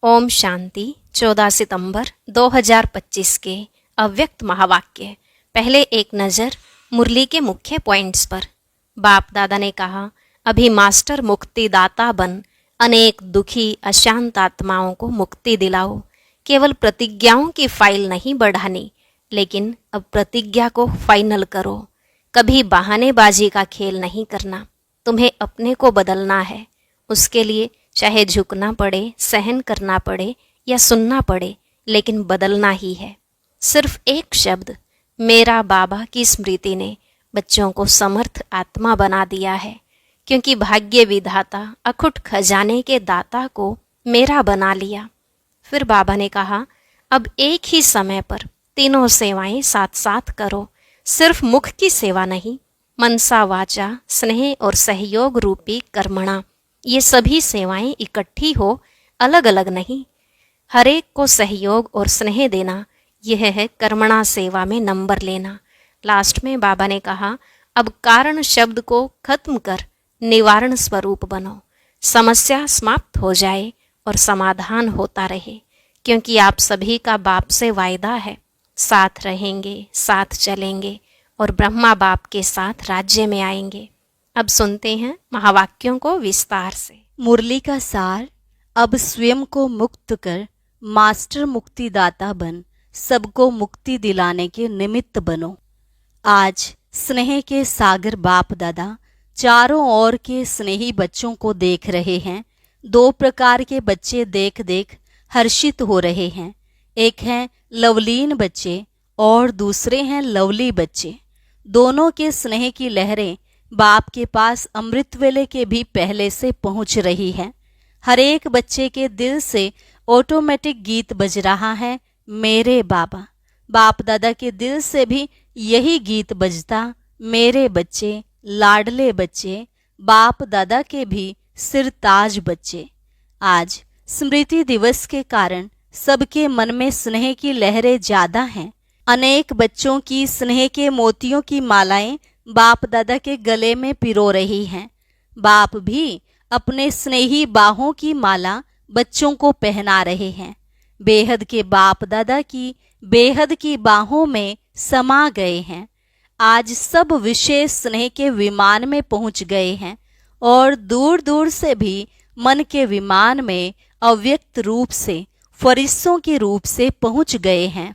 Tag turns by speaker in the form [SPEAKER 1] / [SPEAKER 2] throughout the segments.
[SPEAKER 1] ओम शांति। 14 सितंबर 2025 के अव्यक्त महावाक्य। पहले एक नज़र मुरली के मुख्य पॉइंट्स पर। बाप दादा ने कहा, अभी मास्टर मुक्तिदाता बन अनेक दुखी अशांत आत्माओं को मुक्ति दिलाओ। केवल प्रतिज्ञाओं की फाइल नहीं बढ़ानी, लेकिन अब प्रतिज्ञा को फाइनल करो। कभी बहानेबाजी का खेल नहीं करना। तुम्हें अपने को बदलना है। उसके लिए चाहे झुकना पड़े, सहन करना पड़े या सुनना पड़े, लेकिन बदलना ही है। सिर्फ एक शब्द मेरा बाबा की स्मृति ने बच्चों को समर्थ आत्मा बना दिया है, क्योंकि भाग्य विधाता अखुट खजाने के दाता को मेरा बना लिया। फिर बाबा ने कहा, अब एक ही समय पर तीनों सेवाएं साथ साथ करो। सिर्फ मुख की सेवा नहीं, मनसा वाचा स्नेह और सहयोग रूपी कर्मणा, ये सभी सेवाएं इकट्ठी हो, अलग अलग नहीं। हर एक को सहयोग और स्नेह देना, यह है कर्मणा सेवा में नंबर लेना। लास्ट में बाबा ने कहा, अब कारण शब्द को खत्म कर निवारण स्वरूप बनो। समस्या समाप्त हो जाए और समाधान होता रहे, क्योंकि आप सभी का बाप से वायदा है, साथ रहेंगे, साथ चलेंगे और ब्रह्मा बाप के साथ राज्य में आएंगे। अब सुनते हैं महावाक्यों को विस्तार से।
[SPEAKER 2] मुरली का सार। अब स्वयं को मुक्त कर मास्टर मुक्तिदाता बन सबको मुक्ति दिलाने के निमित्त बनो। आज स्नेह के सागर बाप दादा चारों ओर के स्नेही बच्चों को देख रहे हैं। दो प्रकार के बच्चे देख देख हर्षित हो रहे हैं। एक हैं लवलीन बच्चे और दूसरे हैं लवली बच्चे। दोनों के स्नेह की लहरें बाप के पास अमृत वेले के भी पहले से पहुंच रही है। हर एक बच्चे के दिल से ऑटोमेटिक गीत बज रहा है, मेरे बाबा। बाप दादा के दिल से भी यही गीत बजता, मेरे बच्चे, लाडले बच्चे, बाप दादा के भी सिरताज बच्चे। आज स्मृति दिवस के कारण सबके मन में स्नेह की लहरें ज्यादा हैं। अनेक बच्चों की स्नेह के मोतियों की मालाएं बाप दादा के गले में पिरो रही हैं। बाप भी अपने स्नेही बाहों की माला बच्चों को पहना रहे हैं। बेहद के बाप दादा की बेहद की बाहों में समा गए हैं। आज सब विशेष स्नेह के विमान में पहुंच गए हैं और दूर दूर से भी मन के विमान में अव्यक्त रूप से फरिश्तों के रूप से पहुंच गए हैं।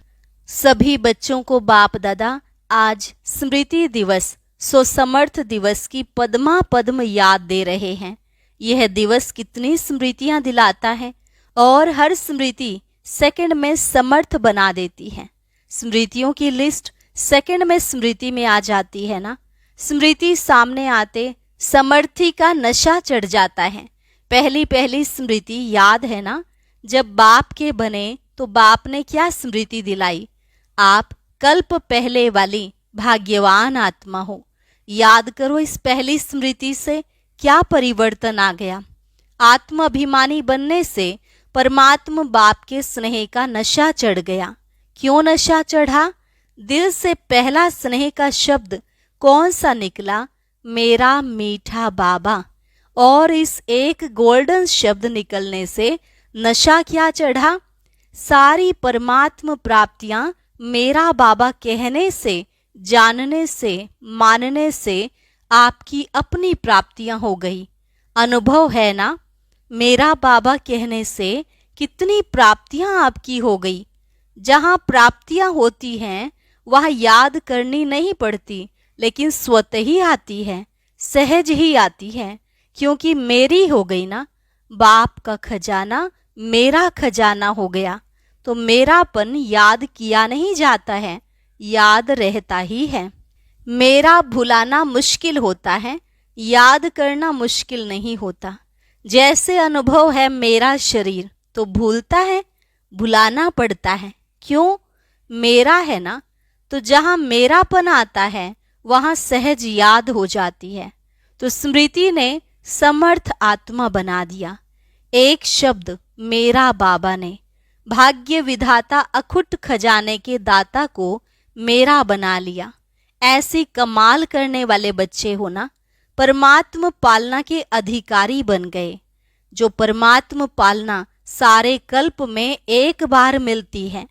[SPEAKER 2] सभी बच्चों को बाप दादा आज स्मृति दिवस सो समर्थ दिवस की पद्मा पद्म याद दे रहे हैं। यह दिवस कितनी स्मृतियां दिलाता है और हर स्मृति सेकंड में समर्थ बना देती है। स्मृतियों की लिस्ट सेकंड में स्मृति में आ जाती है ना। स्मृति सामने आते समर्थी का नशा चढ़ जाता है। पहली पहली स्मृति याद है ना, जब बाप के बने तो बाप ने क्या स्मृति दिलाई, आप कल्प पहले वाली भाग्यवान आत्मा हो। याद करो इस पहली स्मृति से क्या परिवर्तन आ गया। आत्म अभिमानी बनने से परमात्मा बाप के स्नेह का नशा चढ़ गया। क्यों नशा चढ़ा? दिल से पहला स्नेह का शब्द कौन सा निकला? मेरा मीठा बाबा। और इस एक गोल्डन शब्द निकलने से नशा क्या चढ़ा? सारी परमात्मा प्राप्तियां मेरा बाबा कहने से, जानने से, मानने से आपकी अपनी प्राप्तियां हो गई। अनुभव है ना, मेरा बाबा कहने से कितनी प्राप्तियां आपकी हो गई। जहां प्राप्तियां होती हैं वहां याद करनी नहीं पड़ती, लेकिन स्वतः ही आती है, सहज ही आती है, क्योंकि मेरी हो गई ना। बाप का खजाना मेरा खजाना हो गया, तो मेरापन याद किया नहीं जाता है, याद रहता ही है। मेरा भुलाना मुश्किल होता है, याद करना मुश्किल नहीं होता। जैसे अनुभव है मेरा शरीर, तो भूलता है, भुलाना पड़ता है। क्यों? मेरा है ना। तो जहां मेरापन आता है वहां सहज याद हो जाती है। तो स्मृति ने समर्थ आत्मा बना दिया। एक शब्द मेरा बाबा ने भाग्य विधाता अखुट खजाने के दाता को मेरा बना लिया। ऐसी कमाल करने वाले बच्चे हो ना, परमात्मा पालना के अधिकारी बन गए। जो परमात्मा पालना सारे कल्प में एक बार मिलती है।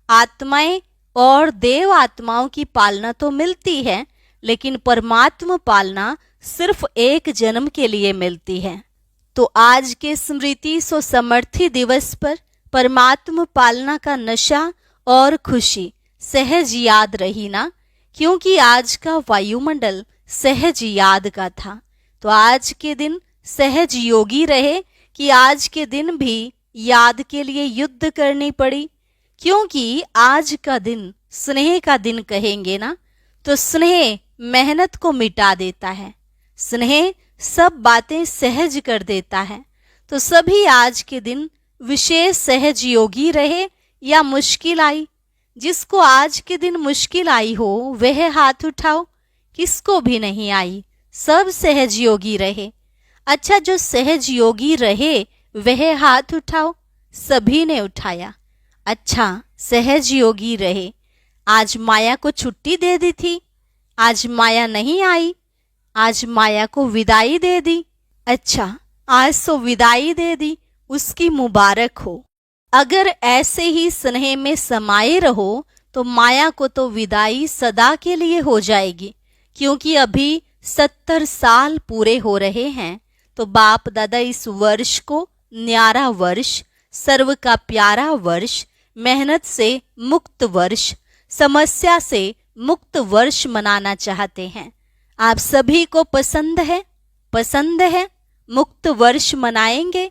[SPEAKER 2] आत्माएं और देव आत्माओं की पालना तो मिलती है, लेकिन परमात्मा पालना सिर्फ एक जन्म के लिए मिलती है। तो आज के स्मृति सो समर्थी दिवस पर परमात्मा पालना का नशा और खुशी सहज याद रही ना, क्योंकि आज का वायुमंडल सहज याद का था। तो आज के दिन सहज योगी रहे कि आज के दिन भी याद के लिए युद्ध करनी पड़ी, क्योंकि आज का दिन स्नेह का दिन कहेंगे ना, तो स्नेह मेहनत को मिटा देता है, स्नेह सब बातें सहज कर देता है। तो सभी आज के दिन विशेष सहज योगी रहे या मुश्किल आई। जिसको आज के दिन मुश्किल आई हो वह हाथ उठाओ, किसको भी नहीं आई, सब सहज योगी रहे। अच्छा, जो सहज योगी रहे वह हाथ उठाओ, सभी ने उठाया। अच्छा, सहज योगी रहे। आज माया को छुट्टी दे दी थी, आज माया नहीं आई, आज माया को विदाई दे दी। अच्छा, आज तो विदाई दे दी, उसकी मुबारक हो। अगर ऐसे ही स्नेह में समाये रहो तो माया को तो विदाई सदा के लिए हो जाएगी, क्योंकि अभी 70 साल पूरे हो रहे हैं। तो बाप दादा इस वर्ष को न्यारा वर्ष, सर्व का प्यारा वर्ष, मेहनत से मुक्त वर्ष, समस्या से मुक्त वर्ष मनाना चाहते हैं। आप सभी को पसंद है? पसंद है? मुक्त वर्ष मनाएंगे,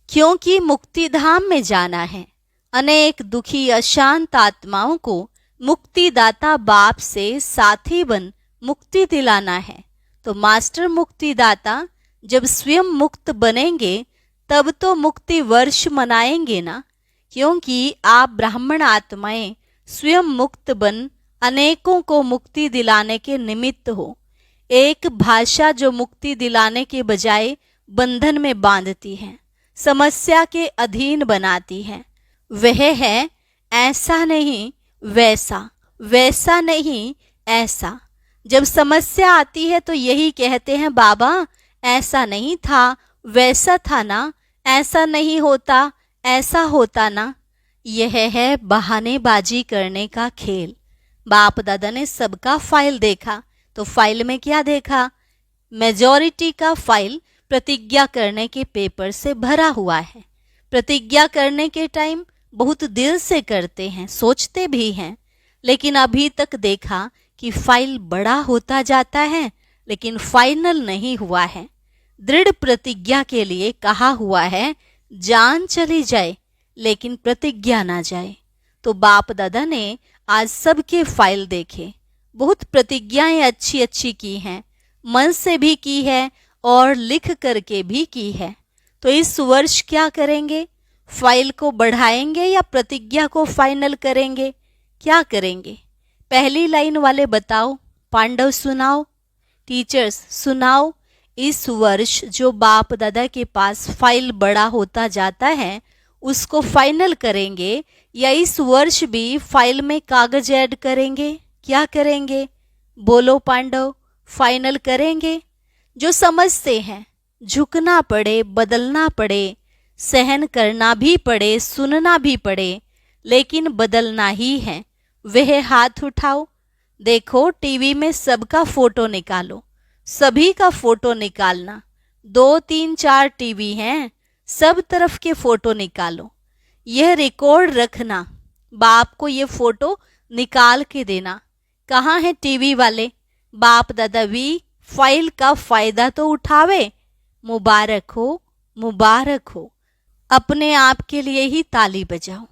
[SPEAKER 2] क्योंकि मुक्ति धाम में जाना है। अनेक दुखी अशांत आत्माओं को मुक्तिदाता बाप से साथी बन मुक्ति दिलाना है। तो मास्टर मुक्तिदाता जब स्वयं मुक्त बनेंगे तब तो मुक्ति वर्ष मनाएंगे ना, क्योंकि आप ब्राह्मण आत्माएं स्वयं मुक्त बन अनेकों को मुक्ति दिलाने के निमित्त हो। एक भाषा जो मुक्ति दिलाने के बजाय बंधन में बांधती है, समस्या के अधीन बनाती है, वह है ऐसा नहीं वैसा, वैसा नहीं ऐसा। जब समस्या आती है तो यही कहते हैं, बाबा ऐसा नहीं था, वैसा था ना, ऐसा नहीं होता, ऐसा होता ना। यह है बहानेबाजी करने का खेल। बाप दादा ने सबका फाइल देखा, तो फाइल में क्या देखा? मेजॉरिटी का फाइल प्रतिज्ञा करने के पेपर से भरा हुआ है। प्रतिज्ञा करने के टाइम बहुत दिल से करते हैं, सोचते भी हैं, लेकिन अभी तक देखा कि फाइल बड़ा होता जाता है, लेकिन फाइनल नहीं हुआ है। दृढ़ प्रतिज्ञा के लिए कहा हुआ है, जान चली जाए लेकिन प्रतिज्ञा ना जाए। तो बाप दादा ने आज सबके फाइल देखे, बहुत प्रतिज्ञाएं अच्छी अच्छी की हैं, मन से भी की है और लिख करके भी की है। तो इस वर्ष क्या करेंगे? फाइल को बढ़ाएंगे या प्रतिज्ञा को फाइनल करेंगे? क्या करेंगे? पहली लाइन वाले बताओ, पांडव सुनाओ, टीचर्स सुनाओ। इस वर्ष जो बाप दादा के पास फाइल बड़ा होता जाता है उसको फाइनल करेंगे, या इस वर्ष भी फाइल में कागज ऐड करेंगे? क्या करेंगे? बोलो पांडव, फाइनल करेंगे। जो समझते हैं झुकना पड़े, बदलना पड़े, सहन करना भी पड़े, सुनना भी पड़े, लेकिन बदलना ही है, वह हाथ उठाओ। देखो टीवी में सबका फोटो निकालो, सभी का फोटो निकालना। 2, 3, 4 टीवी हैं, सब तरफ के फोटो निकालो। यह रिकॉर्ड रखना, बाप को ये फोटो निकाल के देना। कहाँ है टीवी वाले? बाप दादा भी फाइल का फायदा तो उठावे। मुबारक हो, मुबारक हो। अपने आप के लिए ही ताली बजाओ।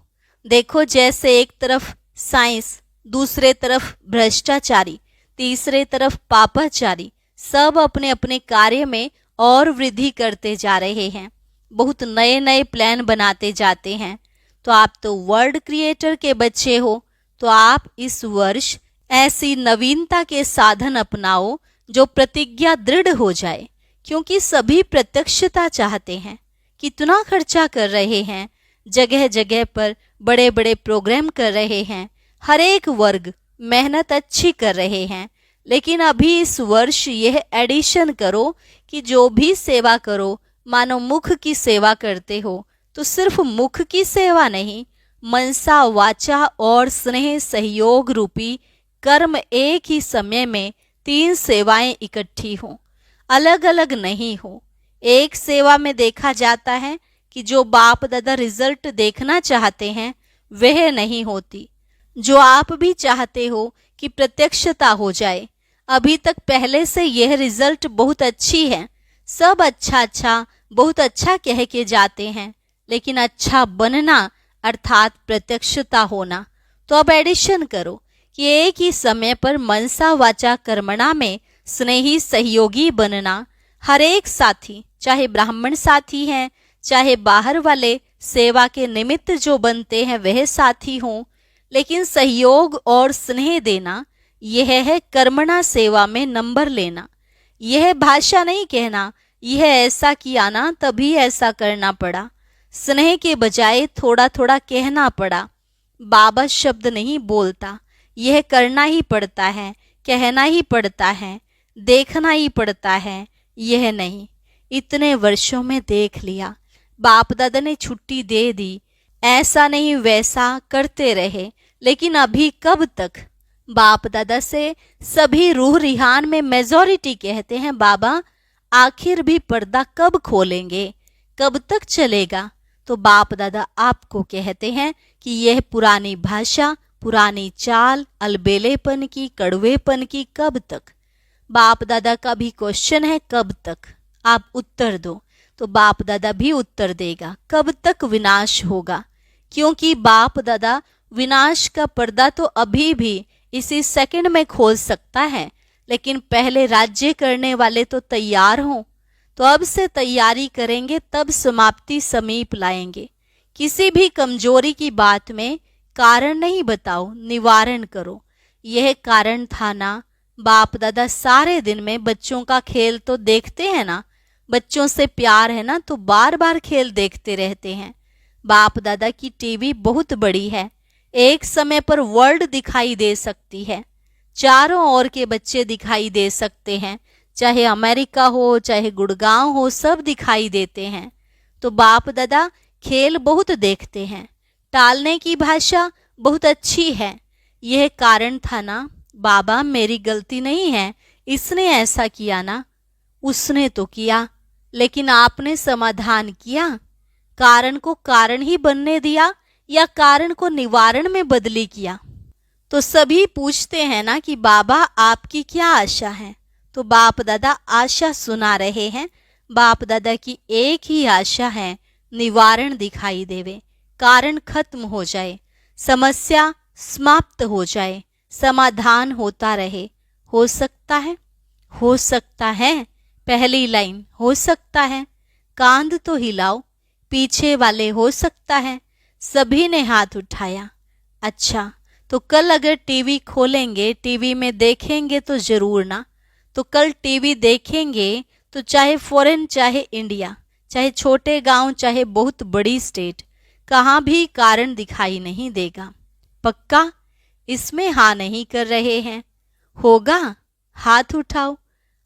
[SPEAKER 2] देखो जैसे एक तरफ साइंस, दूसरे तरफ भ्रष्टाचारी, तीसरे तरफ पापाचारी, सब अपने अपने कार्य में और वृद्धि करते जा रहे हैं, बहुत नए नए प्लान बनाते जाते हैं। तो आप तो वर्ल्ड क्रिएटर के बच्चे हो, तो आप इस वर्ष ऐसी नवीनता के साधन अपनाओ जो प्रतिज्ञा दृढ़ हो जाए, क्योंकि सभी प्रत्यक्षता चाहते हैं। कितना खर्चा कर रहे हैं, जगह जगह पर बड़े बड़े प्रोग्राम कर रहे हैं, हर एक वर्ग मेहनत अच्छी कर रहे हैं, लेकिन अभी इस वर्ष यह एडिशन करो कि जो भी सेवा करो, मानो मुख की सेवा करते हो, तो सिर्फ मुख की सेवा नहीं, मनसा वाचा और स्नेह सहयोग रूपी कर्म एक ही समय में 3 सेवाएं इकट्ठी हों, अलग अलग नहीं हो। एक सेवा में देखा जाता है कि जो बाप दादा रिजल्ट देखना चाहते हैं वह नहीं होती। जो आप भी चाहते हो कि प्रत्यक्षता हो जाए, अभी तक पहले से यह रिजल्ट बहुत अच्छी है, सब अच्छा अच्छा बहुत अच्छा कह के जाते हैं, लेकिन अच्छा बनना अर्थात प्रत्यक्षता होना, तो अब एडिशन करो कि एक ही समय पर मनसा वाचा कर्मणा में स्नेही सहयोगी बनना। हर एक साथी, चाहे ब्राह्मण साथी हैं, चाहे बाहर वाले सेवा के निमित्त जो बनते हैं वह साथी हों, लेकिन सहयोग और स्नेह देना यह है कर्मणा सेवा में नंबर लेना। यह भाषा नहीं कहना यह ऐसा किया ना तभी ऐसा करना पड़ा, स्नेह के बजाय थोड़ा थोड़ा कहना पड़ा। बाबा शब्द नहीं बोलता, यह करना ही पड़ता है, कहना ही पड़ता है, देखना ही पड़ता है, यह नहीं। इतने वर्षों में देख लिया, बाप दादा ने छुट्टी दे दी, ऐसा नहीं वैसा करते रहे, लेकिन अभी कब तक? बाप दादा से सभी रूह रिहान में मेजॉरिटी कहते हैं, बाबा आखिर भी पर्दा कब खोलेंगे, कब तक चलेगा? तो बाप दादा आपको कहते हैं कि यह पुरानी भाषा, पुरानी चाल, अलबेलेपन की, कड़वेपन की कब तक? बाप दादा का भी क्वेश्चन है, कब तक? आप उत्तर दो तो बाप दादा भी उत्तर देगा, कब तक विनाश होगा? क्योंकि बाप दादा विनाश का पर्दा तो अभी भी इसी सेकंड में खोल सकता है, लेकिन पहले राज्य करने वाले तो तैयार हों। तो अब से तैयारी करेंगे तब समाप्ति समीप लाएंगे। किसी भी कमजोरी की बात में कारण नहीं बताओ, निवारण करो। यह कारण था ना, बाप दादा सारे दिन में बच्चों का खेल तो देखते हैं ना, बच्चों से प्यार है ना, तो बार बार खेल देखते रहते हैं। बाप दादा की टीवी बहुत बड़ी है, एक समय पर वर्ल्ड दिखाई दे सकती है, चारों ओर के बच्चे दिखाई दे सकते हैं, चाहे अमेरिका हो चाहे गुड़गांव हो, सब दिखाई देते हैं। तो बाप दादा खेल बहुत देखते हैं, टालने की भाषा बहुत अच्छी है। यह कारण था ना, बाबा मेरी गलती नहीं है, इसने ऐसा किया ना, उसने तो किया, लेकिन आपने समाधान किया, कारण को कारण ही बनने दिया या कारण को निवारण में बदली किया? तो सभी पूछते हैं ना कि बाबा आपकी क्या आशा है? तो बाप दादा आशा सुना रहे हैं। बाप दादा की एक ही आशा है, निवारण दिखाई देवे, कारण खत्म हो जाए, समस्या समाप्त हो जाए, समाधान होता रहे। हो सकता है, हो सकता है, पहली लाइन हो सकता है, कांध तो हिलाओ, पीछे वाले हो सकता है। सभी ने हाथ उठाया। अच्छा, तो कल अगर टीवी खोलेंगे, टीवी में देखेंगे तो जरूर ना। तो कल टीवी देखेंगे तो चाहे फॉरेन चाहे इंडिया, चाहे छोटे गांव चाहे बहुत बड़ी स्टेट, कहाँ भी कारण दिखाई नहीं देगा। पक्का? इसमें हाँ नहीं कर रहे हैं? होगा? हाथ उठाओ।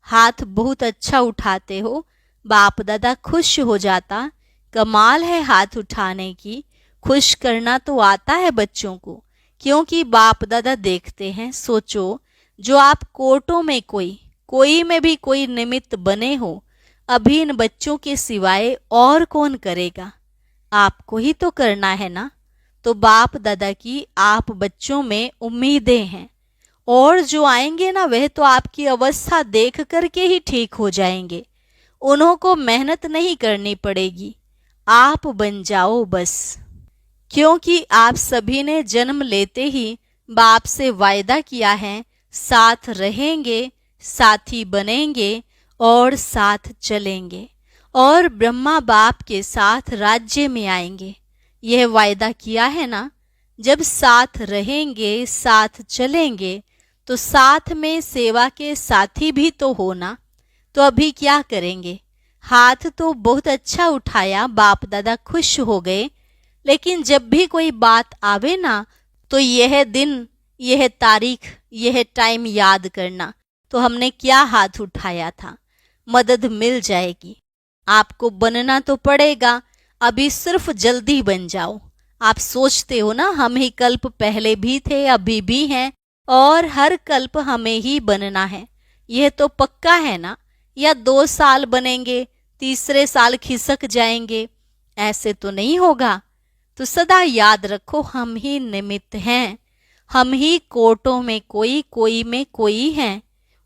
[SPEAKER 2] हाथ बहुत अच्छा उठाते हो, बाप दादा खुश हो जाता। कमाल है हाथ उठाने की, खुश करना तो आता है बच्चों को, क्योंकि बाप दादा देखते हैं। सोचो, जो आप कोर्टों में कोई में भी कोई निमित्त बने हो, अभी इन बच्चों के सिवाय और कौन करेगा? आपको ही तो करना है ना। तो बाप दादा की आप बच्चों में उम्मीदें हैं, और जो आएंगे ना वह तो आपकी अवस्था देख करके ही ठीक हो जाएंगे। उन्हों को मेहनत नहीं करनी पड़ेगी, आप बन जाओ बस। क्योंकि आप सभी ने जन्म लेते ही बाप से वायदा किया है, साथ रहेंगे, साथी बनेंगे और साथ चलेंगे, और ब्रह्मा बाप के साथ राज्य में आएंगे। यह वायदा किया है ना। जब साथ रहेंगे, साथ चलेंगे, तो साथ में सेवा के साथी भी तो होना। तो अभी क्या करेंगे? हाथ तो बहुत अच्छा उठाया, बाप दादा खुश हो गए, लेकिन जब भी कोई बात आवे ना, तो यह दिन, यह तारीख, यह टाइम याद करना, तो हमने क्या हाथ उठाया था। मदद मिल जाएगी। आपको बनना तो पड़ेगा, अभी सिर्फ जल्दी बन जाओ। आप सोचते हो ना हम ही कल्प पहले भी थे, अभी भी हैं और हर कल्प हमें ही बनना है, यह तो पक्का है ना? या 2 साल बनेंगे, तीसरे साल खिसक जाएंगे, ऐसे तो नहीं होगा। तो सदा याद रखो हम ही निमित्त हैं, हम ही कोटों में कोई, कोई में कोई हैं।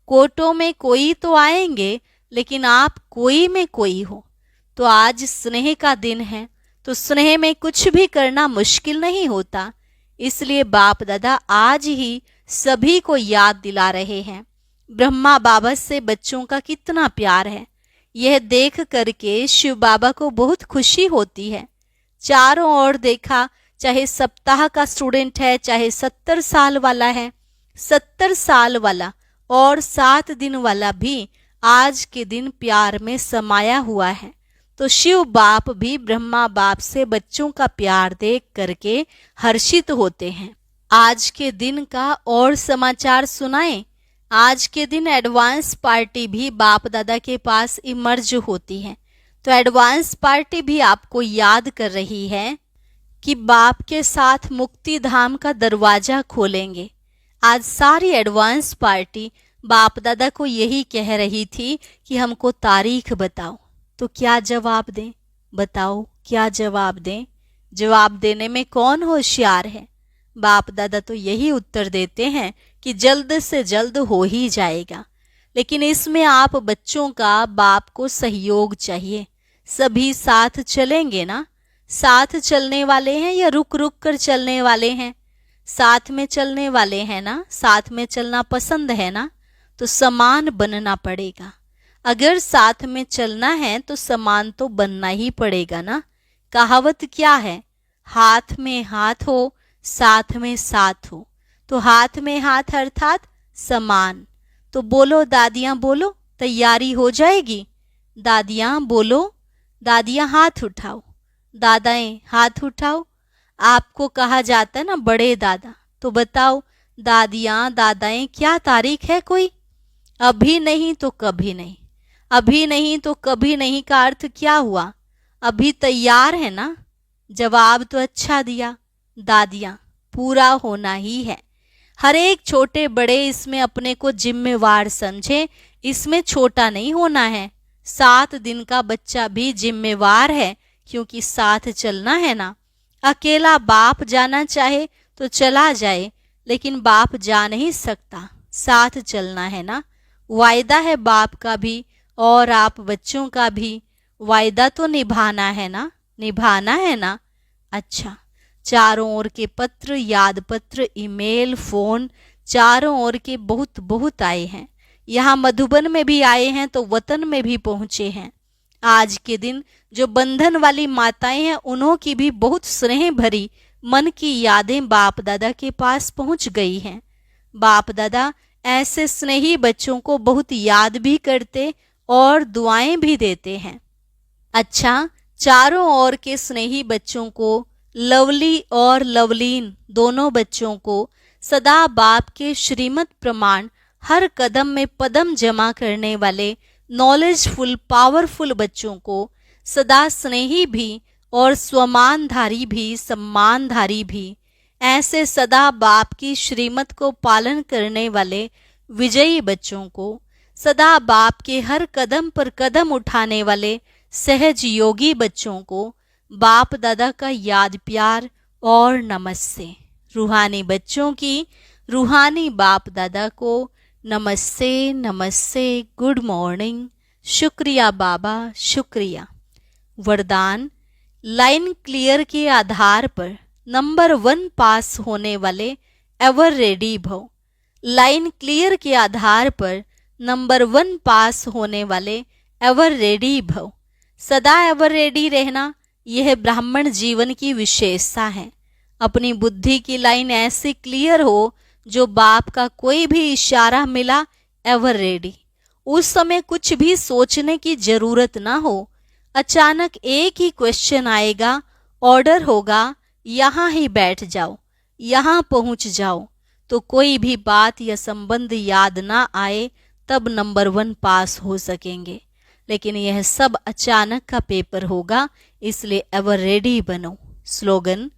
[SPEAKER 2] कोटों में कोई तो आएंगे, लेकिन आप कोई में कोई हो। तो आज स्नेह का दिन है, तो स्नेह में कुछ भी करना मुश्किल नहीं होता। इसलिए बाप दादा आज ही सभी को याद दिला रहे हैं ब्रह्मा बाबा से बच्चों का कितना प्यार है। यह देख करके शिव बाबा को बहुत खुशी होती है। चारों ओर देखा, चाहे सप्ताह का स्टूडेंट है, चाहे 70 साल वाला है, 70 साल वाला और 7 दिन वाला भी आज के दिन प्यार में समाया हुआ है। तो शिव बाप भी ब्रह्मा बाप से बच्चों का प्यार देख करके हर्षित होते हैं। आज के दिन का और समाचार सुनाएं। आज के दिन एडवांस पार्टी भी बाप दादा के पास इमर्ज होती है। तो एडवांस पार्टी भी आपको याद कर रही है कि बाप के साथ मुक्ति धाम का दरवाजा खोलेंगे। आज सारी एडवांस पार्टी बाप दादा को यही कह रही थी कि हमको तारीख बताओ। तो क्या जवाब दें? बताओ क्या जवाब दें? जवाब देने में कौन होशियार है? बाप दादा तो यही उत्तर देते हैं कि जल्द से जल्द हो ही जाएगा। लेकिन इसमें आप बच्चों का बाप को सहयोग चाहिए। सभी साथ चलेंगे ना? साथ चलने वाले हैं या रुक रुक कर चलने वाले हैं? साथ में चलने वाले हैं ना? साथ में चलना पसंद है ना? तो समान बनना पड़ेगा। अगर साथ में चलना है तो समान तो बनना ही पड़ेगा ना। कहावत क्या है? हाथ में हाथ हो, साथ में साथ हो। तो हाथ में हाथ अर्थात समान। तो बोलो दादियां, बोलो, तैयारी हो जाएगी। दादियां बोलो, दादियां हाथ उठाओ, दादाएं हाथ उठाओ। आपको कहा जाता है ना बड़े दादा, तो बताओ दादियां दादाएं क्या तारीख है कोई? अभी नहीं तो कभी नहीं। अभी नहीं तो कभी नहीं का अर्थ क्या हुआ? अभी तैयार है ना? जवाब तो अच्छा दिया। दादियां, पूरा होना ही है। हर एक छोटे बड़े इसमें अपने को जिम्मेवार समझे, इसमें छोटा नहीं होना है। 7 दिन का बच्चा भी जिम्मेवार है, क्योंकि साथ चलना है ना। अकेला बाप जाना चाहे तो चला जाए, लेकिन बाप जा नहीं सकता, साथ चलना है ना। वायदा है बाप का भी और आप बच्चों का भी। वायदा तो निभाना है ना, निभाना है ना। अच्छा, चारों ओर के पत्र, याद पत्र, ईमेल, फोन, चारों ओर के बहुत बहुत आए हैं। यहाँ मधुबन में भी आए हैं तो वतन में भी पहुंचे हैं। आज के दिन जो बंधन वाली माताएं हैं, उन्हों की भी बहुत स्नेह भरी मन की यादें बाप दादा के पास पहुंच गई हैं। बाप दादा ऐसे स्नेही बच्चों को बहुत याद भी करते और दुआएं भी देते हैं। अच्छा, चारों ओर के स्नेही बच्चों को, लवली और लवलीन दोनों बच्चों को सदा बाप के श्रीमत प्रमाण हर कदम में पदम जमा करने वाले नॉलेजफुल पावरफुल बच्चों को सदा स्नेही भी और स्वमानधारी भी, सम्मानधारी भी, ऐसे सदा बाप की श्रीमत को पालन करने वाले विजयी बच्चों को, सदा बाप के हर कदम पर कदम उठाने वाले सहज योगी बच्चों को बाप दादा का याद प्यार और नमस्ते। रूहानी बच्चों की रूहानी बाप दादा को नमस्ते नमस्ते, गुड मॉर्निंग, शुक्रिया बाबा, शुक्रिया। वरदान, लाइन क्लियर के आधार पर नंबर 1 पास होने वाले एवर रेडी भव। लाइन क्लियर के आधार पर नंबर 1 पास होने वाले एवर रेडी भव। सदा एवर रेडी रहना, यह ब्राह्मण जीवन की विशेषता है। अपनी बुद्धि की लाइन ऐसी क्लियर हो, जो बाप का कोई भी इशारा मिला एवर रेडी। उस समय कुछ भी सोचने की जरूरत ना हो। अचानक एक ही क्वेश्चन आएगा, ऑर्डर होगा, यहाँ ही बैठ जाओ, यहाँ पहुंच जाओ। तो कोई भी बात या संबंध याद ना आए, तब नंबर 1 पास हो सकेंगे। लेकिन यह सब अचानक का पेपर होगा, इसलिए एवर रेडी बनो। स्लोगन: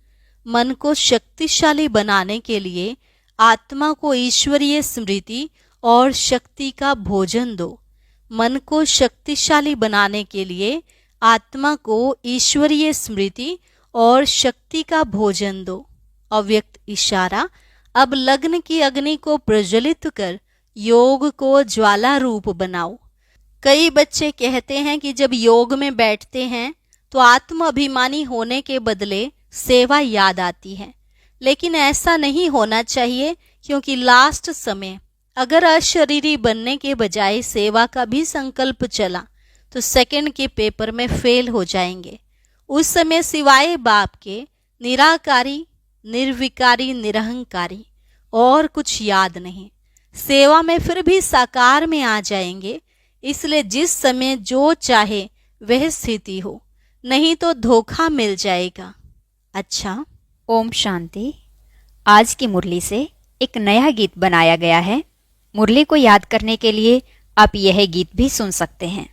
[SPEAKER 2] मन को शक्तिशाली बनाने के लिए आत्मा को ईश्वरीय स्मृति और शक्ति का भोजन दो। मन को शक्तिशाली बनाने के लिए आत्मा को ईश्वरीय स्मृति और शक्ति का भोजन दो। अव्यक्त इशारा: अब लग्न की अग्नि को प्रज्वलित कर योग को ज्वाला रूप बनाओ। कई बच्चे कहते हैं कि जब योग में बैठते हैं तो आत्म अभिमानी होने के बदले सेवा याद आती है, लेकिन ऐसा नहीं होना चाहिए, क्योंकि लास्ट समय अगर अशरीरी बनने के बजाय सेवा का भी संकल्प चला तो सेकंड के पेपर में फेल हो जाएंगे। उस समय सिवाय बाप के निराकारी, निर्विकारी, निरहंकारी और कुछ याद नहीं। सेवा में फिर भी साकार में आ जाएंगे, इसलिए जिस समय जो चाहे वह स्थिति हो, नहीं तो धोखा मिल जाएगा। अच्छा,
[SPEAKER 3] ओम शांति। आज की मुरली से एक नया गीत बनाया गया है। मुरली को याद करने के लिए आप यह गीत भी सुन सकते हैं।